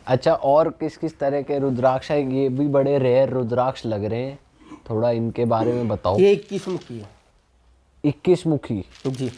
अच्छा, और किस किस तरह के रुद्राक्ष है? ये भी बड़े रेयर रुद्राक्ष लग रहे हैं, थोड़ा इनके बारे में बताओ। ये 21 मुखी है। 21 मुखी? जी।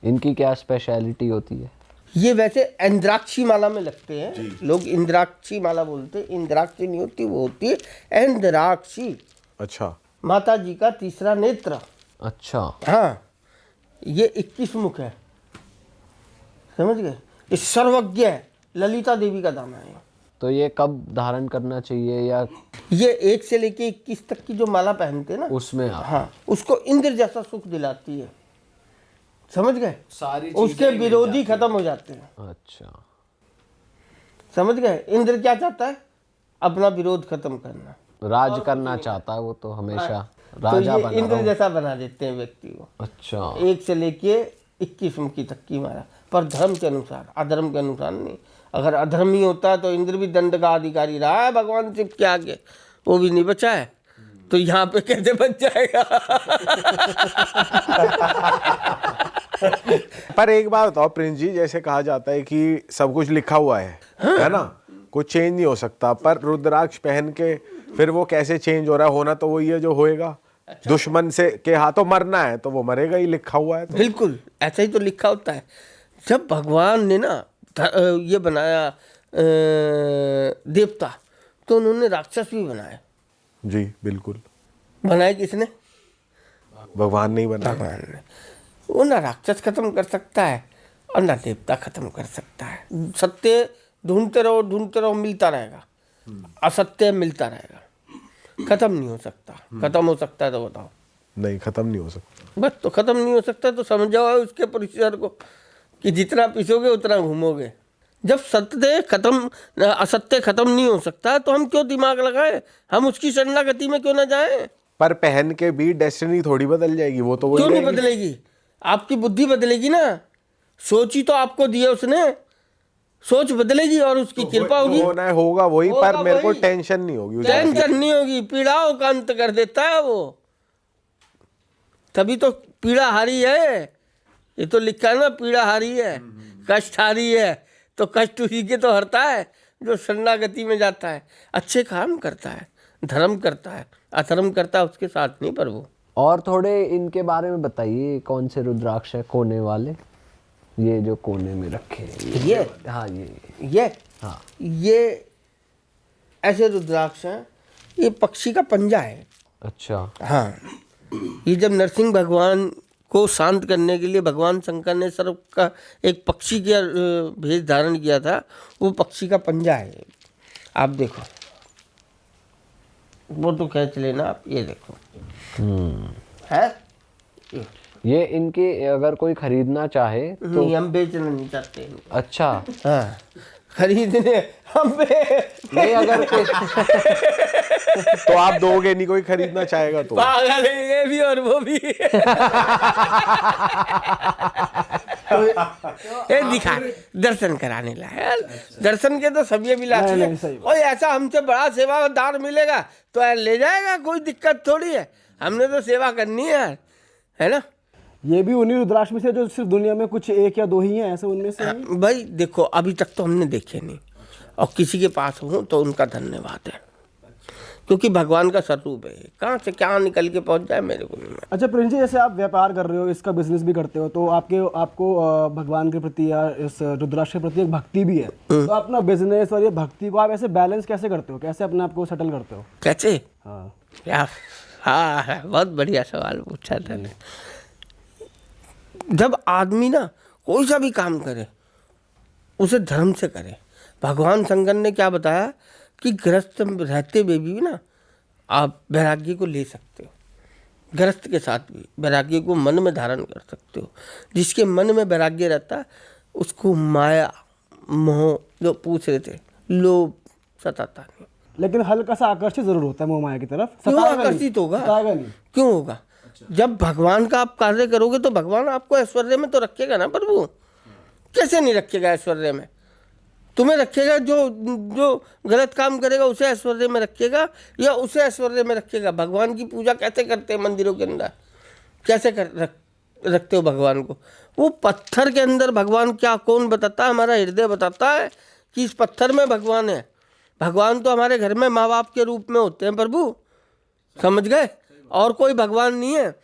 इनकी क्या स्पेशलिटी होती है? ये वैसे इंद्राक्षी माला में लगते हैं, लोग इंद्राक्षी माला बोलते हैं। इंद्राक्षी नहीं होती, वो होती है इंद्राक्षी। अच्छा, माता जी का तीसरा नेत्र। अच्छा। हाँ, ये 21 मुख है, समझ गए। ये सर्वज्ञ है, ललिता देवी का दाना है। तो ये कब धारण करना चाहिए, या ये 1 से लेके 21 तक की जो माला पहनते हैं ना, उसमें आप? हाँ, उसको इंद्र जैसा सुख दिलाती है, समझ गए। सारी उसके विरोधी खत्म हो जाते हैं। अच्छा, समझ गए। इंद्र क्या चाहता है? अपना विरोध खत्म करना, राज करना चाहता है वो तो हमेशा तो राजा ये बना इंद्र रहा हूं। जैसा बना देते हैं व्यक्ति को। अच्छा, 1 से लेके 21 मुखी तक की माला, पर धर्म के अनुसार, अधर्म के अनुसार नहीं। अगर अधर्मी होता है तो इंद्र भी दंड का अधिकारी रहा है भगवान शिव के आगे, वो भी नहीं बचा है, तो यहाँ पे कैसे बच जाएगा? पर एक बात बताओ प्रिंस जी, जैसे कहा जाता है कि सब कुछ लिखा हुआ है ना, कुछ चेंज नहीं हो सकता, पर रुद्राक्ष पहन के फिर वो कैसे चेंज हो रहा है? होना तो वही है जो होएगा। दुश्मन से के हाथों मरना है तो वो मरेगा ही, लिखा हुआ है तो। बिल्कुल ऐसा ही तो लिखा होता है। जब भगवान ने ना ये बनाया देवता, तो उन्होंने राक्षस भी बनाए। जी बिल्कुल। बनाए किसने? भगवान नहीं बना। भगवान ने। वो ना राक्षस खत्म कर सकता है और ना देवता खत्म कर सकता है। सत्य ढूंढते रहो, मिलता रहेगा। असत्य मिलता रहेगा, खत्म नहीं हो सकता। खत्म हो सकता है तो बताओ? नहीं, खत्म नहीं हो सकता। बस, तो खत्म नहीं हो सकता तो समझ जाओ उसके परिसर को, कि जितना पीसोगे उतना घूमोगे। जब सत्य खत्म, असत्य खत्म नहीं हो सकता, तो हम क्यों दिमाग लगाएं? हम उसकी शरणागति में क्यों ना जाएं? पर पहन के भी डेस्टिनी थोड़ी बदल जाएगी, वो तो वही क्यों नहीं रहेगी। बदलेगी? आपकी बुद्धि बदलेगी ना। सोच ही तो आपको दी है उसने, सोच बदलेगी और उसकी कृपा होगी। होना है होगा वही, होगा पर मेरे को वही। टेंशन नहीं होगी। टेंशन नहीं होगी, पीड़ाओं का अंत कर देता है वो। तभी तो पीड़ा हारी है। ये तो लिखा है ना, पीड़ा हारी है, कष्ट हारी है। तो कष्ट उसी के तो हरता है जो शरणागति में जाता है, अच्छे काम करता है, धर्म करता है। अधर्म करता है उसके साथ नहीं प्रभु। और थोड़े इनके बारे में बताइए, कौन से रुद्राक्ष है कोने वाले? ये जो कोने में रखे हैं ये, हाँ ये, हाँ, ये ऐसे रुद्राक्ष हैं। ये पक्षी का पंजा है। अच्छा, हाँ, ये जब नरसिंह भगवान को शांत करने के लिए भगवान शंकर ने सर्प का एक पक्षी का भेष धारण किया था, वो पक्षी का पंजा है। आप देखो, वो तो खींच लेना आप, ये देखो है। ये इनकी अगर कोई खरीदना चाहे तो? नहीं, हम बेचना नहीं चाहते इनको। अच्छा, हाँ, खरीदने हम नहीं, अगर कोई तो आप दोगे नहीं, कोई खरीदना चाहेगा तो? पागल है ये भी और वो भी। ये दिखा, दर्शन कराने लाए। दर्शन के तो सभी भी लाते हैं। और ऐसा हमसे बड़ा सेवादार मिलेगा तो यार ले जाएगा, कोई दिक्कत थोड़ी है। हमने तो सेवा करनी है यार, है ना। ये भी उन्हीं रुद्राक्ष में से जो सिर्फ दुनिया में कुछ 1 या 2 ही हैं, ऐसे उनमें से ही? भाई देखो, अभी तक तो हमने देखे नहीं, और किसी के पास हो तो उनका धन्यवाद है, क्योंकि भगवान का स्वरूप है। कहाँ से क्या निकल के पहुंच जाए मेरे को नहीं। अच्छा प्रिंस जी, जैसे आप व्यापार कर रहे हो, इसका बिजनेस भी करते हो, तो आपको भगवान के प्रति या इस रुद्राक्ष के प्रति एक भक्ति भी है, तो अपना बिजनेस और ये भक्ति को आप ऐसे बैलेंस कैसे करते हो? कैसे अपने आप को सेटल करते हो? कैसे? हाँ यार, हाँ, बहुत बढ़िया सवाल पूछा था। जब आदमी ना कोई सा भी काम करे, उसे धर्म से करे। भगवान शंकर ने क्या बताया कि गृहस्थ रहते हुए भी ना आप वैराग्य को ले सकते हो। गृहस्थ के साथ भी वैराग्य को मन में धारण कर सकते हो। जिसके मन में वैराग्य रहता है उसको माया, मोह, जो पूछ रहे थे, लोभ सताता नहीं। लेकिन हल्का सा आकर्षित जरूर होता है मोह माया की तरफ। क्यों सताएगा नहीं, आकर्षित होगा? सताएगा नहीं। क्यों होगा? जब भगवान का आप कार्य करोगे तो भगवान आपको ऐश्वर्य में तो रखेगा ना प्रभु। कैसे नहीं रखेगा ऐश्वर्य में? तुम्हें रखेगा, जो गलत काम करेगा उसे ऐश्वर्य में रखेगा, या उसे ऐश्वर्य में रखेगा? भगवान की पूजा कैसे करते हैं मंदिरों के अंदर? कैसे रखते हो भगवान को? वो पत्थर के अंदर भगवान क्या, कौन बताता है? हमारा हृदय बताता है कि इस पत्थर में भगवान है। भगवान तो हमारे घर में माँ बाप के रूप में होते हैं प्रभु, समझ गए? और कोई भगवान नहीं है।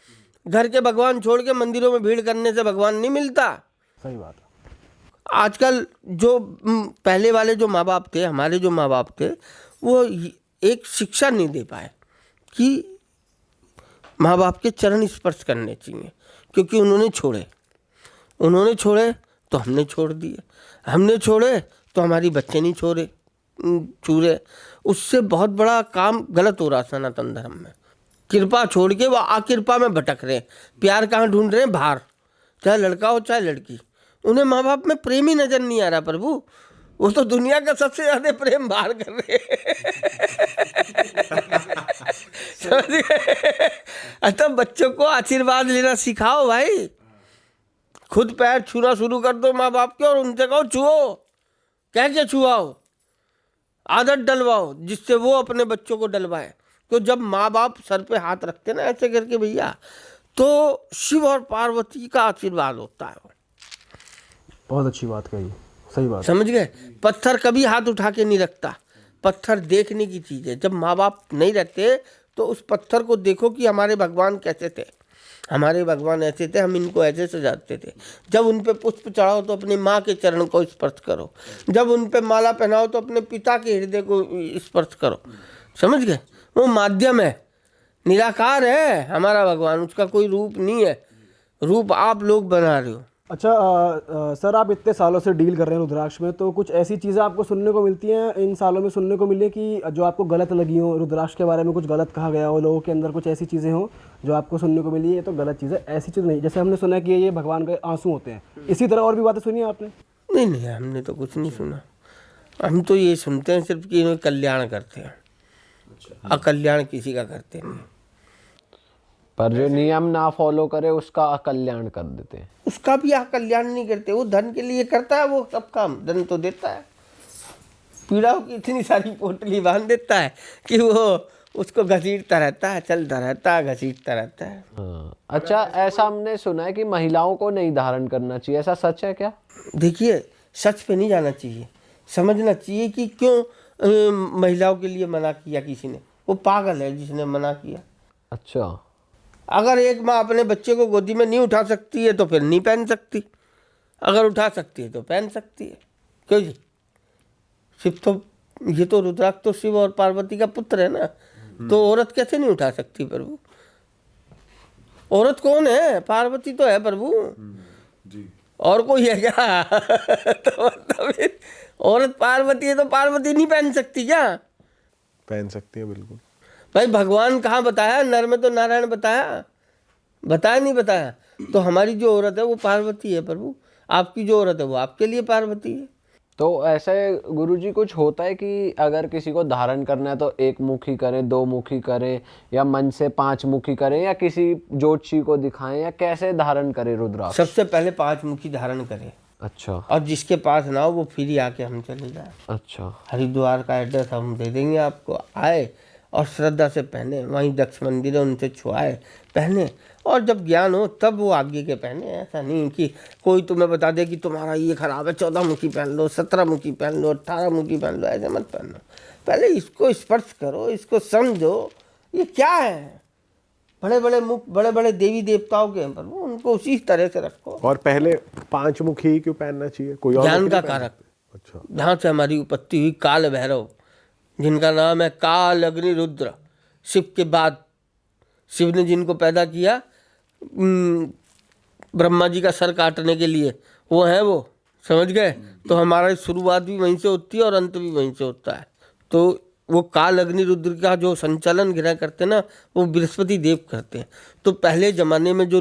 घर के भगवान छोड़ के मंदिरों में भीड़ करने से भगवान नहीं मिलता। सही बात है। आजकल जो पहले वाले जो माँ बाप थे, हमारे जो माँ बाप थे, वो एक शिक्षा नहीं दे पाए कि माँ बाप के चरण स्पर्श करने चाहिए, क्योंकि उन्होंने छोड़े तो हमने छोड़ दिए, हमने छोड़े तो हमारी बच्चे नहीं छू रहे। उससे बहुत बड़ा काम गलत हो रहा सनातन धर्म में। कृपा छोड़ के वो अकृपा में भटक रहे हैं। प्यार कहाँ ढूंढ रहे हैं? बाहर, चाहे लड़का हो चाहे लड़की। उन्हें माँ बाप में प्रेम ही नजर नहीं आ रहा प्रभु। वो तो दुनिया का सबसे ज्यादा प्रेम बाहर कर रहे हैं। समझ गए? अच्छा, बच्चों को आशीर्वाद लेना सिखाओ भाई। खुद पैर छूना शुरू कर दो माँ बाप के और उनसे कहो छुओ, कैसे छुआओ, आदत डलवाओ जिससे वो अपने बच्चों को डलवाए। तो जब माँ बाप सर पे हाथ रखते ना ऐसे करके भैया, तो शिव और पार्वती का आशीर्वाद होता है। बहुत अच्छी बात कही, सही बात। समझ गए? पत्थर कभी हाथ उठा के नहीं रखता, पत्थर देखने की चीज है। जब माँ बाप नहीं रहते तो उस पत्थर को देखो कि हमारे भगवान कैसे थे, हमारे भगवान ऐसे थे, हम इनको ऐसे सजाते थे। जब उन पे पुष्प चढ़ाओ तो अपनी माँ के चरण को स्पर्श करो, जब उन पे माला पहनाओ तो अपने पिता के हृदय को स्पर्श करो। समझ गए? वो माध्यम है, निराकार है हमारा भगवान, उसका कोई रूप नहीं है। रूप आप लोग बना रहे हो। अच्छा सर, आप इतने सालों से डील कर रहे हैं रुद्राक्ष में, तो कुछ ऐसी चीज़ें आपको सुनने को मिलती हैं, इन सालों में सुनने को मिले कि जो आपको गलत लगी हो, रुद्राक्ष के बारे में कुछ गलत कहा गया हो, लोगों के अंदर कुछ ऐसी चीज़ें हो जो आपको सुनने को मिली, ये तो गलत चीज़ है, ऐसी चीज़ नहीं। जैसे हमने सुना है कि ये भगवान के आंसू होते हैं, इसी तरह और भी बातें सुनी है आपने? नहीं, हमने तो कुछ नहीं सुना। हम तो ये सुनते हैं सिर्फ कि इन्हें कल्याण करते हैं, अकल्याण किसी का करते नहीं। पर जो नियम ना फॉलो करे उसका अकल्याण कर देते हैं। उसका भी अकल्याण नहीं करते। वो धन के लिए करता है वो सब काम, धन तो देता है, पीड़ाओं की इतनी सारी पोटली बांध देता है कि वो उसको घसीटता रहता है, चलता रहता है, घसीटता रहता है। हाँ। अच्छा, ऐसा हमने सुना है कि महिलाओं को नहीं धारण करना चाहिए, ऐसा सच है क्या? देखिए, सच पे नहीं जाना चाहिए, समझना चाहिए कि क्यों महिलाओं के लिए मना किया किसी ने। वो पागल है जिसने मना किया। अच्छा, अगर एक माँ अपने बच्चे को गोदी में नहीं उठा सकती है तो फिर नहीं पहन सकती, अगर उठा सकती है तो पहन सकती है। क्यों जी? शिव तो, ये तो रुद्राक्ष तो शिव और पार्वती का पुत्र है ना, तो औरत कैसे नहीं उठा सकती प्रभु? औरत कौन है? पार्वती तो है प्रभु, और कोई है क्या? तो मतलब औरत पार्वती है तो पार्वती नहीं पहन सकती क्या? पहन सकती है बिल्कुल। भाई भगवान कहाँ बताया? नर में तो नारायण बताया नहीं बताया? तो हमारी जो औरत है वो पार्वती है प्रभु, आपकी जो औरत है वो आपके लिए पार्वती है। तो ऐसे गुरुजी कुछ होता है कि अगर किसी को धारण करना है तो एक मुखी करे, दो मुखी करे, या मन से 5 मुखी करे, या किसी ज्योतिषी को दिखाएं, या कैसे धारण करे रुद्राक्ष? सबसे पहले 5 मुखी धारण करे। अच्छा। और जिसके पास ना हो वो फ्री आके हम चले जाए। अच्छा। हरिद्वार का एड्रेस हम दे देंगे आपको, आए और श्रद्धा से पहने, वहीं दक्ष मंदिर है उनसे छुआए, पहने, और जब ज्ञान हो तब वो आगे के पहने। ऐसा नहीं कि कोई तुम्हें बता दे कि तुम्हारा ये खराब है, 14 मुखी पहन लो, 17 मुखी पहन लो, 18 मुखी पहन लो, ऐसे मत पहनो। पहले इसको स्पर्श करो, इसको समझो, ये क्या है। बड़े बड़े मुख बड़े बड़े देवी देवताओं के हैं प्रभु, उनको उसी तरह से रखो। और पहले 5 मुखी ही क्यों पहनना चाहिए? कोई और ज्ञान मुखी का नहीं पहनना? कारक, अच्छा। जहाँ से हमारी उत्पत्ति हुई, काल भैरव, जिनका नाम है काल अग्नि रुद्र। शिव के बाद शिव ने जिनको पैदा किया ब्रह्मा जी का सर काटने के लिए, वो है वो, समझ गए? तो हमारा शुरुआत भी वहीं से होती है और अंत भी वहीं से होता है। तो वो काल अग्नि रुद्र का जो संचालन ग्रह करते ना, वो बृहस्पति देव करते हैं। तो पहले जमाने में जो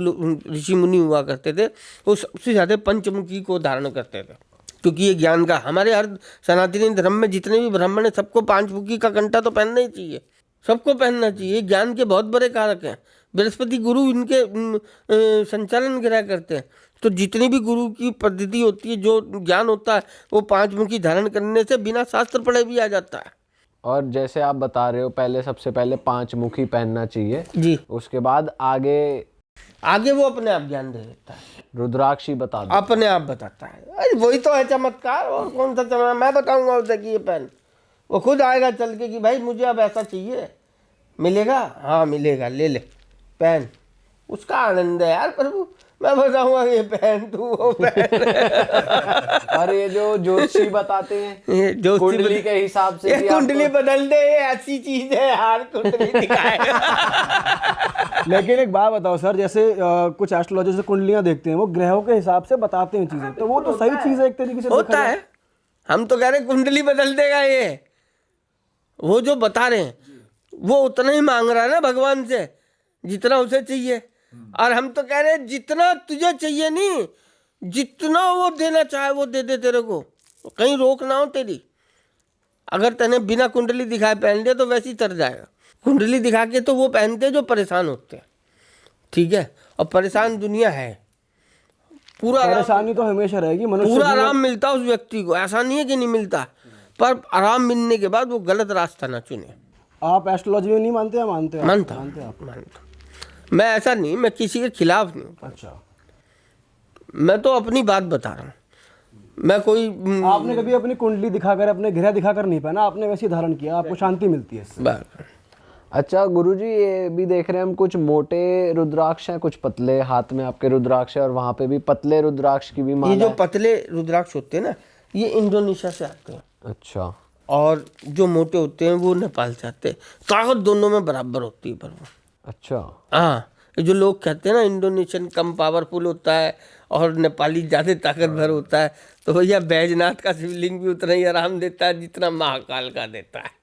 ऋषि मुनि हुआ करते थे वो सबसे ज़्यादा पंचमुखी को धारण करते थे, क्योंकि ये ज्ञान का, हमारे हर सनातनी धर्म में जितने भी ब्राह्मण हैं सबको 5 मुखी का कंठा तो पहनना ही चाहिए, सबको पहनना चाहिए। ज्ञान के बहुत बड़े कारक हैं। बृहस्पति गुरु इनके संचालन ग्रह करते हैं। तो जितनी भी गुरु की पद्धति होती है, जो ज्ञान होता है, वो 5 मुखी धारण करने से बिना शास्त्र पढ़े भी आ जाता है। और जैसे आप बता रहे हो, पहले सबसे पहले 5 मुखी पहनना चाहिए जी। उसके बाद आगे आगे वो अपने आप ज्ञान दे देता है, रुद्राक्ष ही बता दो। अपने आप बताता है। अरे वही तो है चमत्कार, और कौन सा चमत्कार? मैं बताऊंगा उसे कि ये पहन, वो खुद आएगा चल के कि भाई मुझे अब ऐसा चाहिए, मिलेगा, हाँ मिलेगा, ले ले पहन, उसका आनंद है यार प्रभु। मैं बताऊंगा ये पहन, तू वो पहन। और ये जो ज्योतिषी बताते हैं ये जो कुंडली के हिसाब से ये भी कुंडली आपको- बदल दे, ये ऐसी चीज है यार, कुंडली दिखाए। लेकिन एक बात बताओ सर, जैसे कुछ एस्ट्रोलॉजर से कुंडलियां देखते हैं, वो ग्रहों के हिसाब से बताते हैं चीजें, तो वो तो सही चीज है एक तरीके से देखा होता जाए। है, हम तो कह रहे हैं कुंडली बदल देगा ये। वो जो बता रहे हैं वो उतना ही मांग रहा है ना भगवान से जितना उसे चाहिए, और हम तो कह रहे हैं जितना तुझे चाहिए नहीं, जितना वो देना चाहे वो दे दे तेरे को, कहीं रोक ना हो तेरी। अगर तने बिना कुंडली दिखाए पहन लिया तो वैसे ही तर जाएगा। कुंडली दिखा के तो वो पहनते हैं जो परेशान होते हैं, ठीक है, और परेशान दुनिया है। पूरा आराम, परेशानी तो हमेशा रहेगी, मनुष्य पूरा जीवन- आराम मिलता है उस व्यक्ति को, ऐसा नहीं है कि नहीं मिलता, पर आराम मिलने के बाद वो गलत रास्ता ना चुने। आप एस्ट्रोलॉजी में नहीं मानते या मानते हैं? मानता मानते हैं आप? मानता मैं, ऐसा नहीं, मैं किसी के खिलाफ नहीं हूँ, अच्छा, मैं तो अपनी बात बता रहा हूँ। मैं कोई आपने कभी अपनी कुंडली दिखाकर, अपने ग्रह दिखाकर नहीं पहना, आपने वैसे ही धारण किया, आपको शांति मिलती है इससे। अच्छा गुरुजी, ये भी देख रहे हैं हम, कुछ मोटे रुद्राक्ष हैं, कुछ पतले, हाथ में आपके रुद्राक्ष है और वहां पे भी पतले रुद्राक्ष की भी ये माला जो है। पतले रुद्राक्ष होते हैं ना, ये इंडोनेशिया से आते हैं, अच्छा, और जो मोटे होते हैं वो नेपाल से आते हैं। ताकत दोनों में बराबर होती है पर वो, अच्छा, हाँ, ये जो लोग कहते हैं ना इंडोनेशियन कम पावरफुल होता है और नेपाली ज़्यादा ताकतवर होता है, तो भैया बैजनाथ का शिवलिंग भी उतना ही आराम देता है जितना महाकाल का देता है।